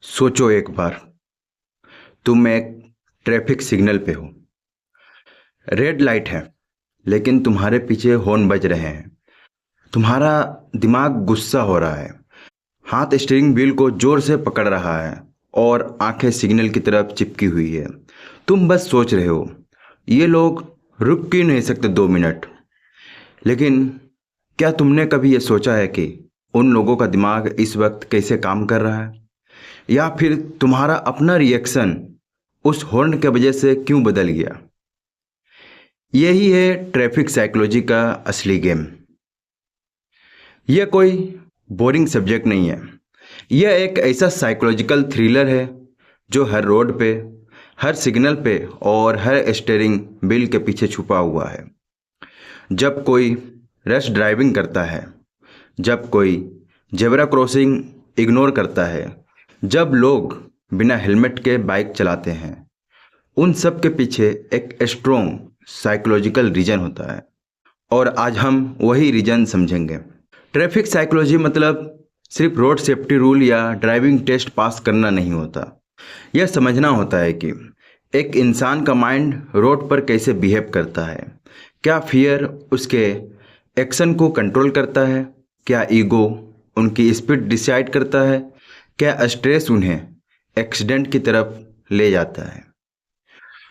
सोचो एक बार, तुम एक ट्रैफिक सिग्नल पे हो। रेड लाइट है, लेकिन तुम्हारे पीछे हॉर्न बज रहे हैं। तुम्हारा दिमाग गुस्सा हो रहा है, हाथ स्टीयरिंग व्हील को जोर से पकड़ रहा है और आंखें सिग्नल की तरफ चिपकी हुई है। तुम बस सोच रहे हो, ये लोग रुक क्यों नहीं सकते 2 मिनट। लेकिन क्या तुमने कभी ये सोचा है कि उन लोगों का दिमाग इस वक्त कैसे काम कर रहा है, या फिर तुम्हारा अपना रिएक्शन उस हॉर्न के वजह से क्यों बदल गया। यही है ट्रैफिक साइकोलॉजी का असली गेम। यह कोई बोरिंग सब्जेक्ट नहीं है। यह एक ऐसा साइकोलॉजिकल थ्रिलर है जो हर रोड पे, हर सिग्नल पे और हर स्टीयरिंग व्हील के पीछे छुपा हुआ है। जब कोई रश ड्राइविंग करता है, जब कोई जेब्रा क्रॉसिंग इग्नोर करता है, जब लोग बिना हेलमेट के बाइक चलाते हैं, उन सब के पीछे एक स्ट्रॉन्ग साइकोलॉजिकल रीजन होता है। और आज हम वही रीजन समझेंगे। ट्रैफिक साइकोलॉजी मतलब सिर्फ रोड सेफ्टी रूल या ड्राइविंग टेस्ट पास करना नहीं होता। यह समझना होता है कि एक इंसान का माइंड रोड पर कैसे बिहेव करता है। क्या फियर उसके एक्शन को कंट्रोल करता है, क्या ईगो उनकी स्पीड डिसाइड करता है, क्या स्ट्रेस उन्हें एक्सीडेंट की तरफ ले जाता है।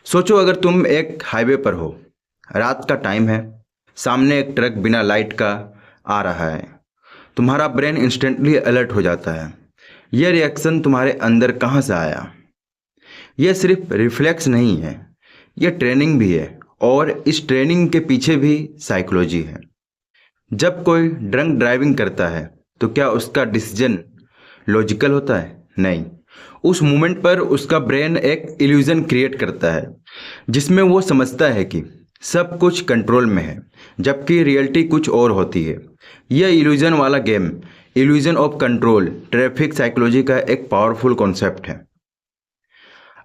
सोचो, अगर तुम एक हाईवे पर हो, रात का टाइम है, सामने एक ट्रक बिना लाइट का आ रहा है। तुम्हारा ब्रेन इंस्टेंटली अलर्ट हो जाता है। यह रिएक्शन तुम्हारे अंदर कहाँ से आया? यह सिर्फ रिफ्लेक्स नहीं है, यह ट्रेनिंग भी है, और इस ट्रेनिंग के पीछे भी साइकोलॉजी है। जब कोई ड्रंक ड्राइविंग करता है तो क्या उसका डिसीजन लॉजिकल होता है? नहीं। उस मोमेंट पर उसका ब्रेन एक इल्यूजन क्रिएट करता है जिसमें वो समझता है कि सब कुछ कंट्रोल में है, जबकि रियलिटी कुछ और होती है। यह इल्यूजन वाला game, illusion of control, traffic psychology का एक पावरफुल कॉन्सेप्ट है।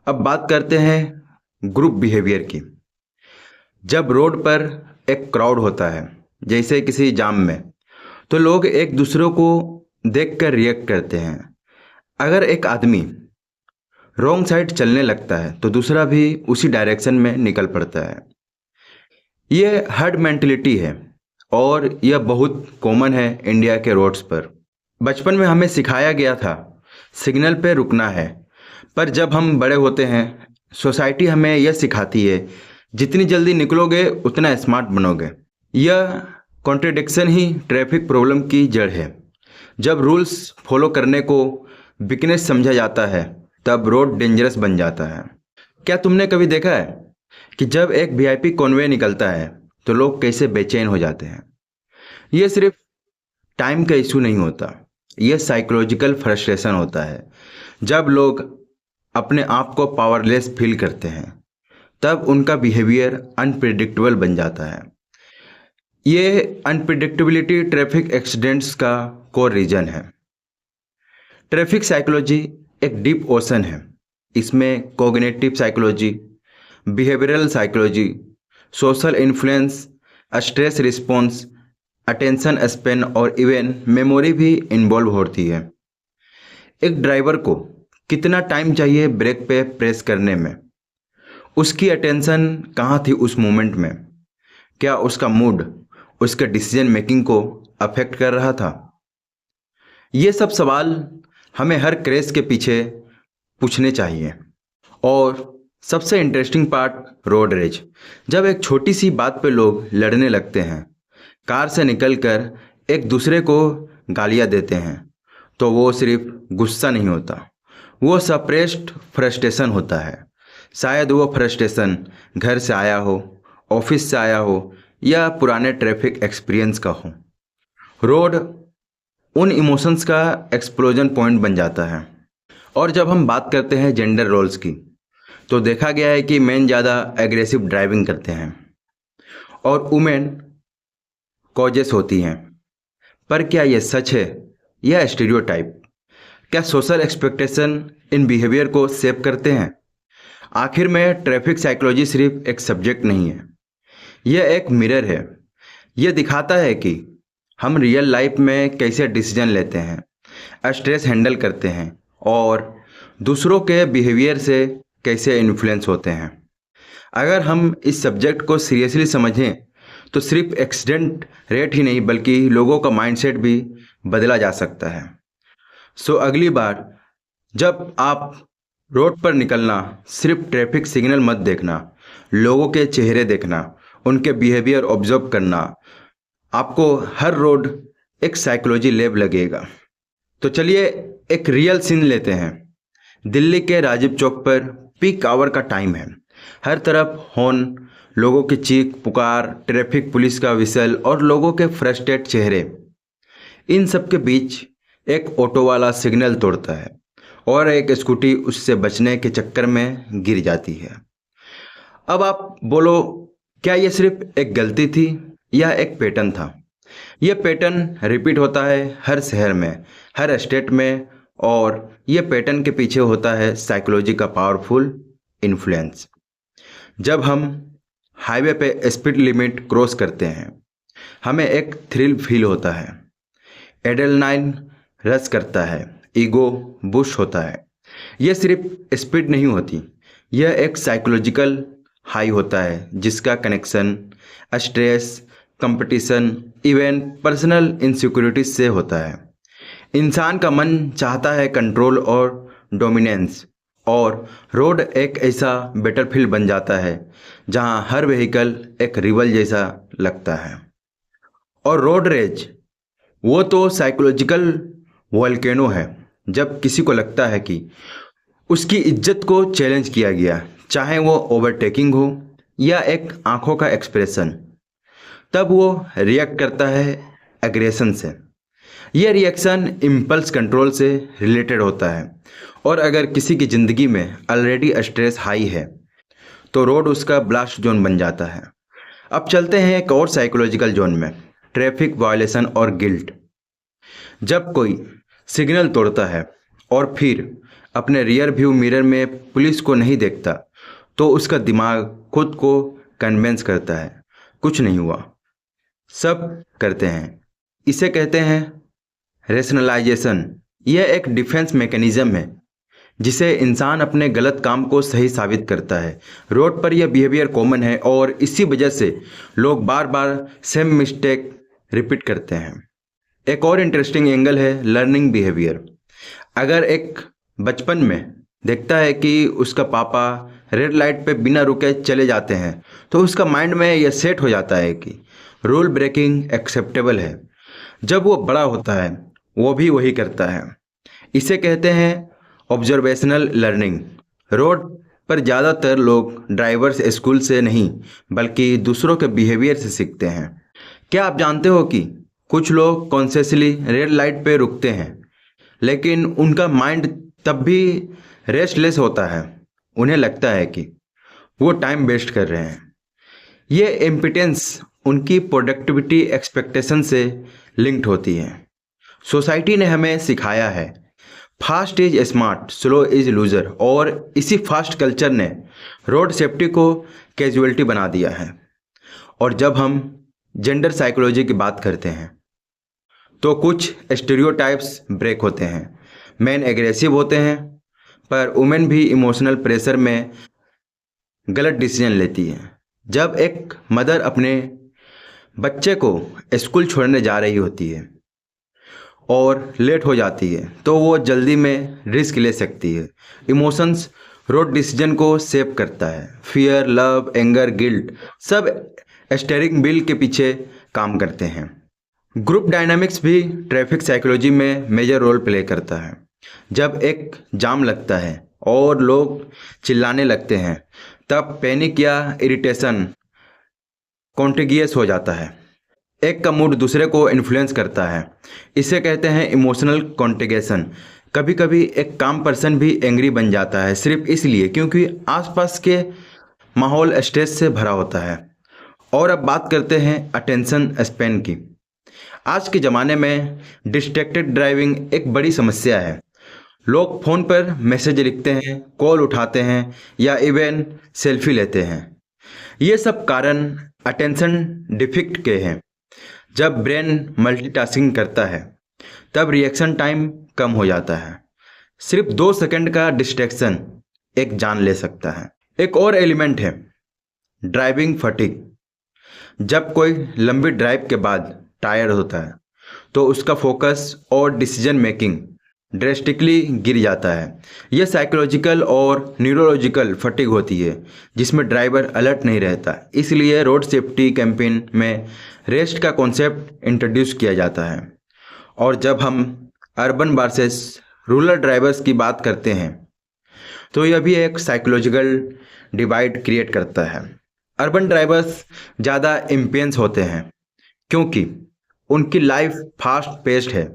अब बात करते हैं ग्रुप बिहेवियर की। जब रोड पर एक क्राउड होता है, जैसे किसी जाम में, तो लोग एक दूसरे को देखकर रिएक्ट करते हैं। अगर एक आदमी रॉन्ग साइड चलने लगता है तो दूसरा भी उसी डायरेक्शन में निकल पड़ता है। यह हर्ड मेंटलिटी है और यह बहुत कॉमन है इंडिया के रोड्स पर। बचपन में हमें सिखाया गया था सिग्नल पे रुकना है, पर जब हम बड़े होते हैं सोसाइटी हमें यह सिखाती है जितनी जल्दी निकलोगे उतना स्मार्ट बनोगे। यह कॉन्ट्रडिक्शन ही ट्रैफिक प्रॉब्लम की जड़ है। जब रूल्स फॉलो करने को वीकनेस समझा जाता है, तब रोड डेंजरस बन जाता है। क्या तुमने कभी देखा है कि जब एक वीआईपी कॉन्वे निकलता है तो लोग कैसे बेचैन हो जाते हैं? यह सिर्फ टाइम का इशू नहीं होता, यह साइकोलॉजिकल फ्रस्ट्रेशन होता है। जब लोग अपने आप को पावरलेस फील करते हैं, तब उनका बिहेवियर अनप्रिडिक्टेबल बन जाता है। ये अनप्रिडिक्टेबिलिटी ट्रैफिक एक्सीडेंट्स का कोर रीजन है। ट्रैफिक साइकोलॉजी एक डीप ओशन है। इसमें cognitive psychology, behavioural psychology, social influence, stress response, attention span और इवन मेमोरी भी इन्वॉल्व होती है। एक ड्राइवर को कितना टाइम चाहिए ब्रेक पे प्रेस करने में? उसकी अटेंशन कहाँ थी उस मोमेंट में? क्या उसका मूड उसके डिसीजन मेकिंग को अफेक्ट कर रहा था? ये सब सवाल हमें हर क्रैश के पीछे पूछने चाहिए। और सबसे इंटरेस्टिंग पार्ट, रोड रेज। जब एक छोटी सी बात पे लोग लड़ने लगते हैं, कार से निकलकर एक दूसरे को गालियाँ देते हैं, तो वो सिर्फ गुस्सा नहीं होता, वो सप्रेस्ड फ्रस्ट्रेशन होता है। शायद वो फ्रस्ट्रेशन घर से आया हो, ऑफिस से आया हो, या पुराने ट्रैफिक एक्सपीरियंस का हो। रोड उन इमोशंस का एक्सप्लोजन पॉइंट बन जाता है। और जब हम बात करते हैं जेंडर रोल्स की, तो देखा गया है कि मेन ज़्यादा एग्रेसिव ड्राइविंग करते हैं और वुमेन कॉजेस होती हैं। पर क्या यह सच है या स्टीरियोटाइप? क्या सोशल एक्सपेक्टेशन इन बिहेवियर को शेप करते हैं? आखिर में ट्रैफिक साइकोलॉजी सिर्फ एक सब्जेक्ट नहीं है, यह एक मिरर है। यह दिखाता है कि हम रियल लाइफ में कैसे डिसीजन लेते हैं, स्ट्रेस हैंडल करते हैं और दूसरों के बिहेवियर से कैसे इन्फ्लुएंस होते हैं। अगर हम इस सब्जेक्ट को सीरियसली समझें तो सिर्फ एक्सीडेंट रेट ही नहीं बल्कि लोगों का माइंडसेट भी बदला जा सकता है। सो अगली बार जब आप रोड पर निकलना, सिर्फ ट्रैफिक सिग्नल मत देखना, लोगों के चेहरे देखना, उनके बिहेवियर ऑब्जर्व करना। आपको हर रोड एक साइकोलॉजी लैब लगेगा। तो चलिए एक रियल सीन लेते हैं। दिल्ली के राजीव चौक पर पीक आवर का टाइम है। हर तरफ हॉर्न, लोगों की चीख पुकार, ट्रैफिक पुलिस का विसल और लोगों के फ्रस्ट्रेट चेहरे। इन सब के बीच एक ऑटो वाला सिग्नल तोड़ता है और एक स्कूटी उससे बचने के चक्कर में गिर जाती है। अब आप बोलो, क्या ये सिर्फ एक गलती थी या एक पैटर्न था? यह पैटर्न रिपीट होता है हर शहर में, हर स्टेट में, और यह पैटर्न के पीछे होता है साइकोलॉजी का पावरफुल इन्फ्लुएंस। जब हम हाईवे पे स्पीड लिमिट क्रॉस करते हैं, हमें एक थ्रिल फील होता है, एड्रेनलाइन रश करता है, ईगो बुश होता है। यह सिर्फ स्पीड नहीं होती, यह एक साइकोलॉजिकल हाई होता है जिसका connection stress, competition, even personal insecurities से होता है। इंसान का मन चाहता है कंट्रोल और डोमिनेंस, और रोड एक ऐसा बैटलफील्ड बन जाता है जहां हर व्हीकल एक रिवल जैसा लगता है। और रोड रेज वो तो साइकोलॉजिकल वोल्केनो है। जब किसी को लगता है कि उसकी इज्जत को चैलेंज किया गया, चाहे वो ओवरटेकिंग हो या एक आंखों का एक्सप्रेशन, तब वो रिएक्ट करता है एग्रेशन से। यह रिएक्शन इम्पल्स कंट्रोल से रिलेटेड होता है, और अगर किसी की ज़िंदगी में ऑलरेडी स्ट्रेस हाई है तो रोड उसका ब्लास्ट जोन बन जाता है। अब चलते हैं एक और साइकोलॉजिकल जोन में, ट्रैफिक वायलेशन और गिल्ट। जब कोई सिग्नल तोड़ता है और फिर अपने रियर व्यू मिरर में पुलिस को नहीं देखता तो उसका दिमाग खुद को कन्विंस करता है कुछ नहीं हुआ, सब करते हैं। इसे कहते हैं रेशनलाइजेशन। यह एक डिफेंस मैकेनिज्म है जिसे इंसान अपने गलत काम को सही साबित करता है। रोड पर यह बिहेवियर कॉमन है और इसी वजह से लोग बार बार सेम मिस्टेक रिपीट करते हैं। एक और इंटरेस्टिंग एंगल है लर्निंग बिहेवियर। अगर एक बचपन में देखता है कि उसका पापा रेड लाइट पे बिना रुके चले जाते हैं तो उसका माइंड में यह सेट हो जाता है कि रूल ब्रेकिंग एक्सेप्टेबल है। जब वो बड़ा होता है वो भी वही करता है। इसे कहते हैं ऑब्जर्वेशनल लर्निंग। रोड पर ज़्यादातर लोग ड्राइवर्स स्कूल से नहीं बल्कि दूसरों के बिहेवियर से सीखते हैं। क्या आप जानते हो कि कुछ लोग कॉन्शियसली रेड लाइट पे रुकते हैं लेकिन उनका माइंड तब भी रेस्टलेस होता है। उन्हें लगता है कि वो टाइम वेस्ट कर रहे हैं। ये इम्पिटेंस उनकी प्रोडक्टिविटी एक्सपेक्टेशन से लिंक्ड होती है। सोसाइटी ने हमें सिखाया है fast is smart, slow is loser, और इसी फास्ट कल्चर ने रोड सेफ्टी को कैजुअलिटी बना दिया है। और जब हम जेंडर साइकोलॉजी की बात करते हैं तो कुछ स्टीरियोटाइप्स ब्रेक होते हैं। मेन एग्रेसिव होते हैं पर वुमेन भी इमोशनल प्रेशर में गलत डिसीजन लेती है। जब एक मदर अपने बच्चे को स्कूल छोड़ने जा रही होती है और लेट हो जाती है तो वो जल्दी में रिस्क ले सकती है। इमोशंस रोड डिसीजन को शेप करता है। फियर, लव, एंगर, गिल्ट सब स्टीयरिंग व्हील के पीछे काम करते हैं। ग्रुप डायनामिक्स भी ट्रैफिक साइकोलॉजी में मेजर रोल प्ले करता है। जब एक जाम लगता है और लोग चिल्लाने लगते हैं तब पैनिक या इरिटेशन कॉन्टेगियस हो जाता है। एक का मूड दूसरे को इन्फ्लुएंस करता है। इसे कहते हैं इमोशनल कॉन्टेगिएशन। कभी कभी एक काम पर्सन भी एंग्री बन जाता है सिर्फ इसलिए क्योंकि आसपास के माहौल स्ट्रेस से भरा होता है। और अब बात करते हैं अटेंशन स्पैन की। आज के ज़माने में डिस्ट्रैक्टेड ड्राइविंग एक बड़ी समस्या है। लोग फ़ोन पर मैसेज लिखते हैं, कॉल उठाते हैं या इवन सेल्फी लेते हैं। ये सब कारण अटेंशन डिफिक्ट के हैं। जब ब्रेन मल्टीटास्किंग करता है तब रिएक्शन टाइम कम हो जाता है। सिर्फ 2 सेकंड का डिस्ट्रैक्शन एक जान ले सकता है। एक और एलिमेंट है ड्राइविंग फटीग। जब कोई लंबी ड्राइव के बाद टायर्ड होता है तो उसका फोकस और डिसीजन मेकिंग ड्रेस्टिकली गिर जाता है। यह साइकोलॉजिकल और न्यूरोलॉजिकल फटीग होती है जिसमें ड्राइवर अलर्ट नहीं रहता। इसलिए रोड सेफ्टी कैंपेन में रेस्ट का कॉन्सेप्ट इंट्रोड्यूस किया जाता है। और जब हम अर्बन वर्सेस रूरल ड्राइवर्स की बात करते हैं तो यह भी एक साइकोलॉजिकल डिवाइड क्रिएट करता है। अर्बन ड्राइवर्स ज़्यादा इम्पेंस होते हैं क्योंकि उनकी लाइफ फास्ट पेस्ड है।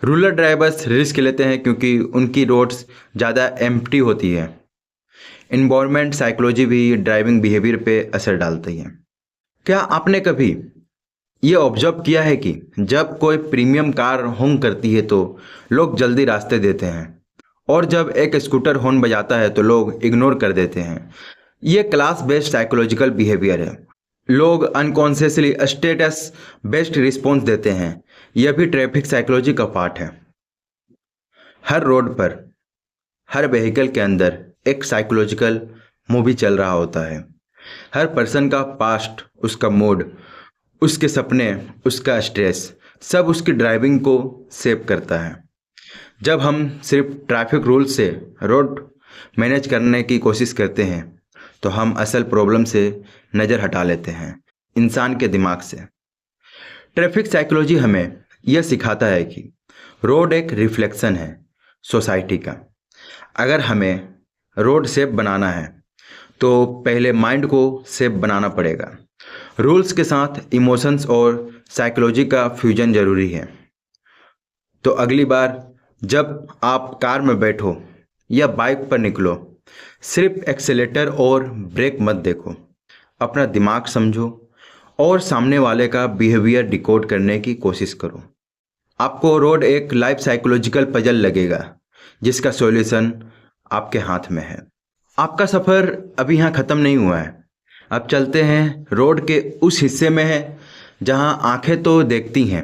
रूरल ड्राइवर्स रिस्क लेते हैं क्योंकि उनकी रोड्स ज़्यादा एम्प्टी होती है। इन्वायरमेंट साइकोलॉजी भी ड्राइविंग बिहेवियर पे असर डालती है। क्या आपने कभी ये ऑब्जर्व किया है कि जब कोई प्रीमियम कार हॉर्न करती है तो लोग जल्दी रास्ते देते हैं और जब एक स्कूटर हॉर्न बजाता है तो लोग इग्नोर कर देते हैं? ये क्लास बेस्ड साइकोलॉजिकल बिहेवियर है। लोग अनकॉन्शियसली स्टेटस बेस्ड रिस्पॉन्स देते हैं। यह भी ट्रैफिक साइकोलॉजी का पार्ट है। हर रोड पर हर व्हीकल के अंदर एक साइकोलॉजिकल मूवी चल रहा होता है। हर पर्सन का पास्ट, उसका मूड, उसके सपने, उसका स्ट्रेस सब उसकी ड्राइविंग को शेप करता है। जब हम सिर्फ ट्रैफिक रूल से रोड मैनेज करने की कोशिश करते हैं तो हम असल प्रॉब्लम से नज़र हटा लेते हैं, इंसान के दिमाग से। ट्रैफिक साइकोलॉजी हमें यह सिखाता है कि रोड एक रिफ्लेक्शन है सोसाइटी का। अगर हमें रोड सेफ बनाना है तो पहले माइंड को सेफ बनाना पड़ेगा। रूल्स के साथ इमोशंस और साइकोलॉजी का फ्यूजन ज़रूरी है। तो अगली बार जब आप कार में बैठो या बाइक पर निकलो, सिर्फ एक्सेलेटर और ब्रेक मत देखो। अपना दिमाग समझो और सामने वाले का बिहेवियर डिकोड करने की कोशिश करो। आपको रोड एक लाइफ साइकोलॉजिकल पजल लगेगा जिसका सॉल्यूशन आपके हाथ में है। आपका सफ़र अभी यहाँ ख़त्म नहीं हुआ है। अब चलते हैं रोड के उस हिस्से में है जहाँ आंखें तो देखती हैं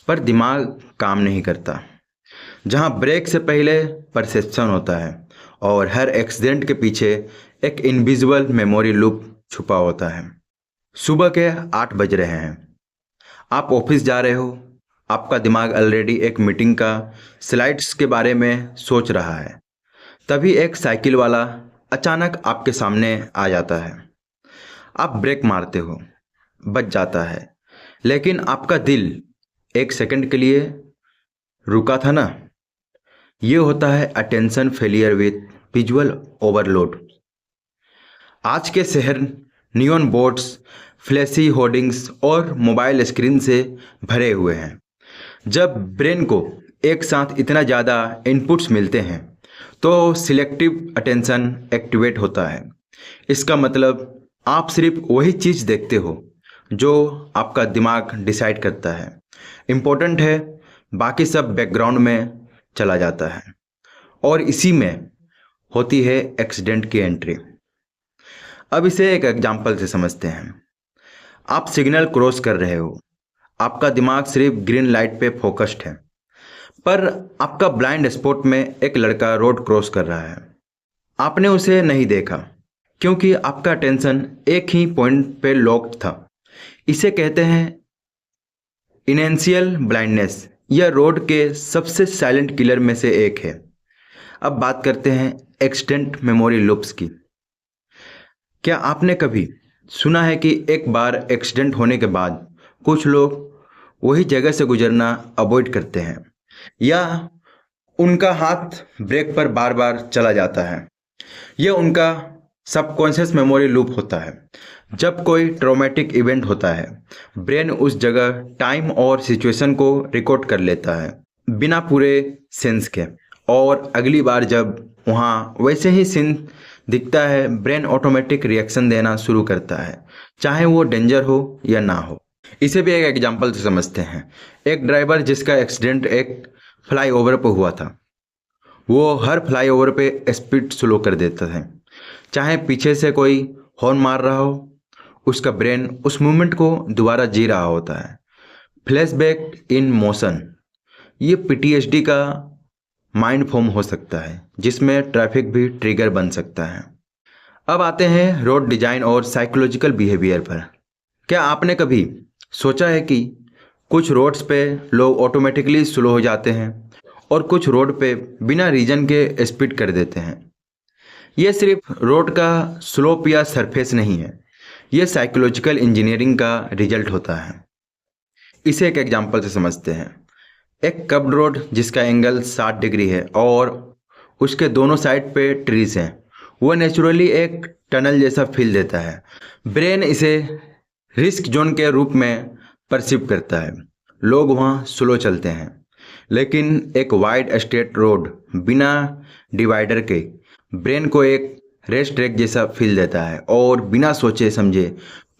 पर दिमाग काम नहीं करता, जहाँ ब्रेक से पहले परसेप्शन होता है और हर एक्सीडेंट के पीछे एक इनविजिबल मेमोरी लूप छुपा होता है। सुबह के 8 बज रहे हैं, आप ऑफिस जा रहे हो। आपका दिमाग ऑलरेडी एक मीटिंग का स्लाइड्स के बारे में सोच रहा है। तभी एक साइकिल वाला अचानक आपके सामने आ जाता है। आप ब्रेक मारते हो, बच जाता है, लेकिन आपका दिल 1 सेकंड के लिए रुका था ना। ये होता है attention failure with visual overload. आज के शहर नियॉन बोर्ड्स, फ्लैशी होर्डिंग्स और मोबाइल स्क्रीन से भरे हुए हैं। जब ब्रेन को एक साथ इतना ज़्यादा इनपुट्स मिलते हैं तो सिलेक्टिव अटेंशन एक्टिवेट होता है। इसका मतलब आप सिर्फ वही चीज़ देखते हो जो आपका दिमाग डिसाइड करता है इम्पोर्टेंट है, बाकी सब बैकग्राउंड में चला जाता है। और इसी में होती है एक्सीडेंट की एंट्री। अब इसे एक एग्जांपल से समझते हैं। आप सिग्नल क्रॉस कर रहे हो, आपका दिमाग सिर्फ ग्रीन लाइट पे फोकस्ड है, पर आपका ब्लाइंड स्पॉट में एक लड़का रोड क्रॉस कर रहा है। आपने उसे नहीं देखा क्योंकि आपका अटेंशन एक ही पॉइंट पे लॉक्ड था। इसे कहते हैं इनेंशियल ब्लाइंडनेस। यह रोड के सबसे साइलेंट किलर में से एक है। अब बात करते हैं एक्सटेंट मेमोरी लूप्स की। क्या आपने कभी सुना है कि एक बार एक्सीडेंट होने के बाद कुछ लोग वही जगह से गुजरना अवॉइड करते हैं या उनका हाथ ब्रेक पर बार बार चला जाता है? यह उनका सबकॉन्शियस मेमोरी लूप होता है। जब कोई ट्रॉमेटिक इवेंट होता है, ब्रेन उस जगह, टाइम और सिचुएशन को रिकॉर्ड कर लेता है बिना पूरे सेंस के, और अगली बार जब वहाँ वैसे ही सीन दिखता है, ब्रेन ऑटोमेटिक रिएक्शन देना शुरू करता है, चाहे वो डेंजर हो या ना हो। इसे भी एक एग्जांपल से समझते हैं। एक ड्राइवर जिसका एक्सीडेंट एक फ्लाईओवर पर हुआ था, वो हर फ्लाईओवर पे स्पीड स्लो कर देता है, चाहे पीछे से कोई हॉर्न मार रहा हो। उसका ब्रेन उस मोमेंट को दोबारा जी रहा होता है। फ्लैशबैक इन मोशन, ये पीटीएसडी का माइंड फॉर्म हो सकता है, जिसमें ट्रैफिक भी ट्रिगर बन सकता है। अब आते हैं रोड डिजाइन और साइकोलॉजिकल बिहेवियर पर। क्या आपने कभी सोचा है कि कुछ रोड्स पे लोग ऑटोमेटिकली स्लो हो जाते हैं और कुछ रोड पे बिना रीजन के स्पीड कर देते हैं? ये सिर्फ रोड का स्लोप या सरफेस नहीं है, ये साइकोलॉजिकल इंजीनियरिंग का रिजल्ट होता है। इसे एक एग्जांपल से समझते हैं। एक कर्व्ड रोड जिसका एंगल 60 डिग्री है और उसके दोनों साइड पे ट्रीज हैं, वो नेचुरली एक टनल जैसा फील देता है। ब्रेन इसे रिस्क जोन के रूप में परसीव करता है, लोग वहाँ स्लो चलते हैं। लेकिन एक वाइड स्ट्रेट रोड बिना डिवाइडर के ब्रेन को एक रेस ट्रैक जैसा फील देता है और बिना सोचे समझे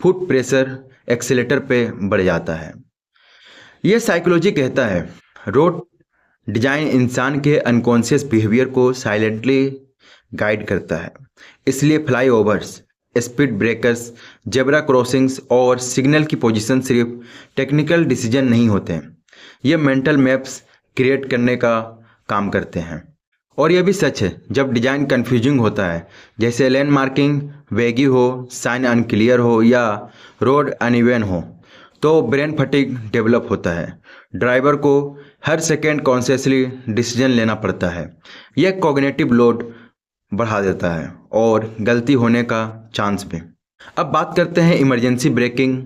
फुट प्रेशर एक्सीलेटर पे बढ़ जाता है। ये साइकोलॉजी कहता है रोड डिजाइन इंसान के अनकॉन्शियस बिहेवियर को साइलेंटली गाइड करता है। इसलिए flyovers, speed breakers, zebra crossings और सिग्नल की पोजीशन सिर्फ टेक्निकल डिसीजन नहीं होते हैं, ये मेंटल मैप्स क्रिएट करने का काम करते हैं। और यह भी सच है, जब डिजाइन कंफ्यूजिंग होता है, जैसे लेन मार्किंग वेगी हो, साइन अनक्लियर हो या रोड अनइवन हो, तो ब्रेन फटीग डेवलप होता है। ड्राइवर को हर सेकेंड कॉन्शियसली डिसीजन लेना पड़ता है। यह कॉग्निटिव लोड बढ़ा देता है और गलती होने का चांस भी। अब बात करते हैं इमरजेंसी ब्रेकिंग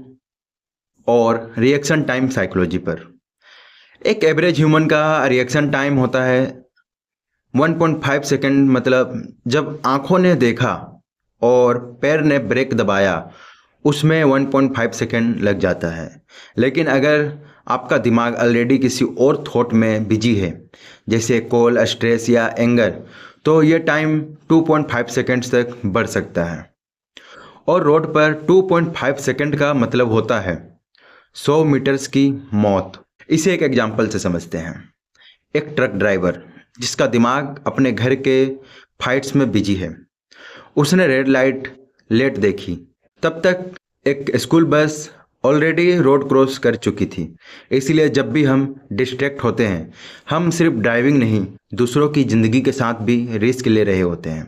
और रिएक्शन टाइम साइकोलॉजी पर। एक एवरेज ह्यूमन का रिएक्शन टाइम होता है 1.5 सेकेंड, मतलब जब आंखों ने देखा और पैर ने ब्रेक दबाया उसमें 1.5 सेकेंड लग जाता है। लेकिन अगर आपका दिमाग ऑलरेडी किसी और थॉट में बिजी है, जैसे कॉल, स्ट्रेस या एंगर, तो ये टाइम 2.5 सेकेंड्स तक बढ़ सकता है। और रोड पर 2.5 सेकेंड का मतलब होता है 100 मीटर्स की मौत। इसे एक एग्जांपल से समझते हैं। एक ट्रक ड्राइवर जिसका दिमाग अपने घर के फाइट्स में बिजी है, उसने रेड लाइट लेट देखी, तब तक एक school bus already road cross कर चुकी थी। इसलिए जब भी हम डिस्ट्रैक्ट होते हैं, हम सिर्फ ड्राइविंग नहीं, दूसरों की ज़िंदगी के साथ भी रिस्क ले रहे होते हैं।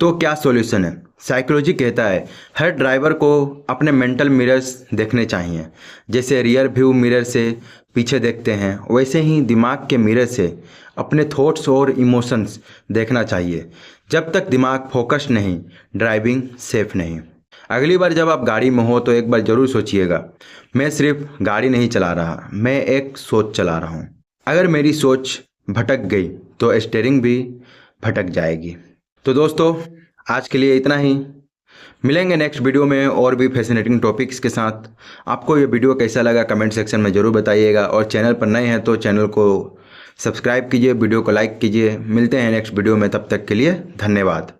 तो क्या सॉल्यूशन है? साइकोलॉजी कहता है हर ड्राइवर को अपने मेंटल मिरर्स देखने चाहिए। जैसे रियर व्यू मिरर से पीछे देखते हैं, वैसे ही दिमाग के मिरर से अपने थॉट्स और इमोशंस देखना चाहिए। जब तक दिमाग फोकस्ड नहीं, ड्राइविंग सेफ नहीं। अगली बार जब आप गाड़ी में हो तो एक बार ज़रूर सोचिएगा, मैं सिर्फ गाड़ी नहीं चला रहा, मैं एक सोच चला रहा हूँ। अगर मेरी सोच भटक गई तो स्टीयरिंग भी भटक जाएगी। तो दोस्तों, आज के लिए इतना ही। मिलेंगे नेक्स्ट वीडियो में और भी फैसिनेटिंग टॉपिक्स के साथ। आपको ये वीडियो कैसा लगा कमेंट सेक्शन में ज़रूर बताइएगा और चैनल पर नए हैं तो चैनल को सब्सक्राइब कीजिए, वीडियो को लाइक कीजिए। मिलते हैं नेक्स्ट वीडियो में, तब तक के लिए धन्यवाद।